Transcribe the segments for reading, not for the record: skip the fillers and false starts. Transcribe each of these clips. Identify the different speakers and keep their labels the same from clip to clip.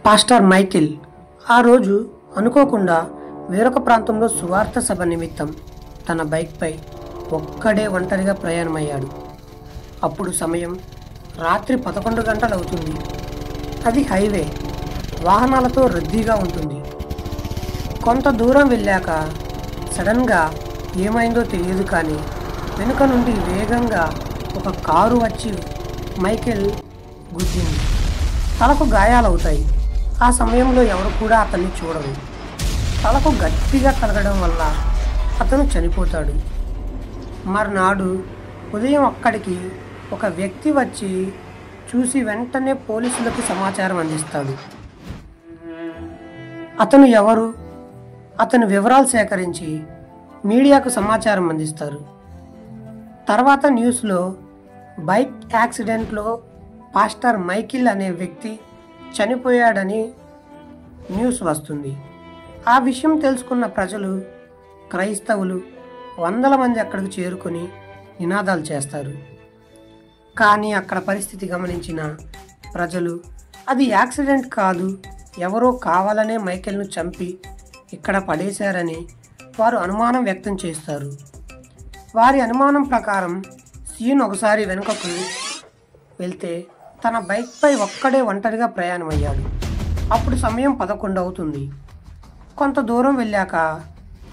Speaker 1: Pastor Michael ఆ రోజు అనుకోకుండా వేరొక ప్రాంతంలో సువార్త సభ నిమిత్తం తన బైక్పై ఒక్కడే ఒంటరిగా ప్రయాణమయ్యాడు. అప్పుడు సమయం రాత్రి 11 గంటలు అవుతుంది. అది హైవే, వాహనాలతో రద్దీగా ఉంటుంది. కొంత దూరం వెళ్ళాక సడన్గా ఏమైందో తెలియదు, కానీ వెనుక నుండి వేగంగా ఒక కారు వచ్చి మైకేల్ గుద్దింది. తలకు గాయాలవుతాయి. ఆ సమయంలో ఎవరు కూడా అతన్ని చూడరు. తలకు గట్టిగా తగలడం వల్ల అతను చనిపోతాడు. మర్నాడు ఉదయం అక్కడికి ఒక వ్యక్తి వచ్చి చూసి వెంటనే పోలీసులకు సమాచారం అందిస్తాడు. అతను ఎవరు, అతని వివరాలు సేకరించి మీడియాకు సమాచారం అందిస్తారు. తర్వాత న్యూస్లో బైక్ యాక్సిడెంట్లో పాస్టర్ మైకేల్ అనే వ్యక్తి చనిపోయాడని న్యూస్ వస్తుంది. ఆ విషయం తెలుసుకున్న ప్రజలు, క్రైస్తవులు వందల మంది అక్కడికి చేరుకొని నినాదాలు చేస్తారు. కానీ అక్కడ పరిస్థితి గమనించిన ప్రజలు అది యాక్సిడెంట్ కాదు, ఎవరో కావాలనే మైకేల్ను చంపి ఇక్కడ పడేశారని వారు అనుమానం వ్యక్తం చేస్తారు. వారి అనుమానం ప్రకారం సీన్ ఒకసారి వెనుకకు వెళ్తే తన బైక్పై ఒక్కడే ఒంటరిగా ప్రయాణమయ్యాడు. అప్పుడు సమయం 11 అవుతుంది. కొంత దూరం వెళ్ళాక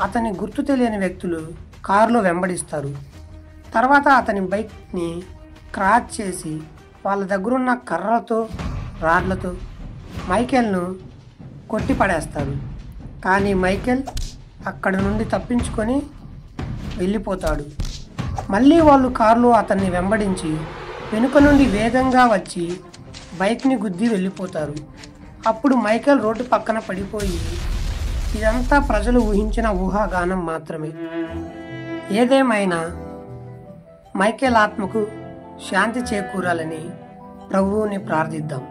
Speaker 1: అతని గుర్తు తెలియని వ్యక్తులు కారులో వెంబడిస్తారు. తర్వాత అతని బైక్ని క్రాచ్ చేసి వాళ్ళ దగ్గరున్న కర్రలతో, రాడ్లతో మైకేల్ను కొట్టి పడేస్తారు. కానీ మైకేల్ అక్కడి నుండి తప్పించుకొని వెళ్ళిపోతాడు. మళ్ళీ వాళ్ళు కారులో అతన్ని వెంబడించి వెనుక నుండి వేగంగా వచ్చి బైక్ని గుద్ది వెళ్ళిపోతారు. అప్పుడు మైకేల్ రోడ్డు పక్కన పడిపోయి, ఇదంతా ప్రజలు ఊహించిన ఊహాగానం మాత్రమే. ఏదేమైనా మైకేల్ ఆత్మకు శాంతి చేకూరాలని ప్రభువుని ప్రార్థిద్దాం.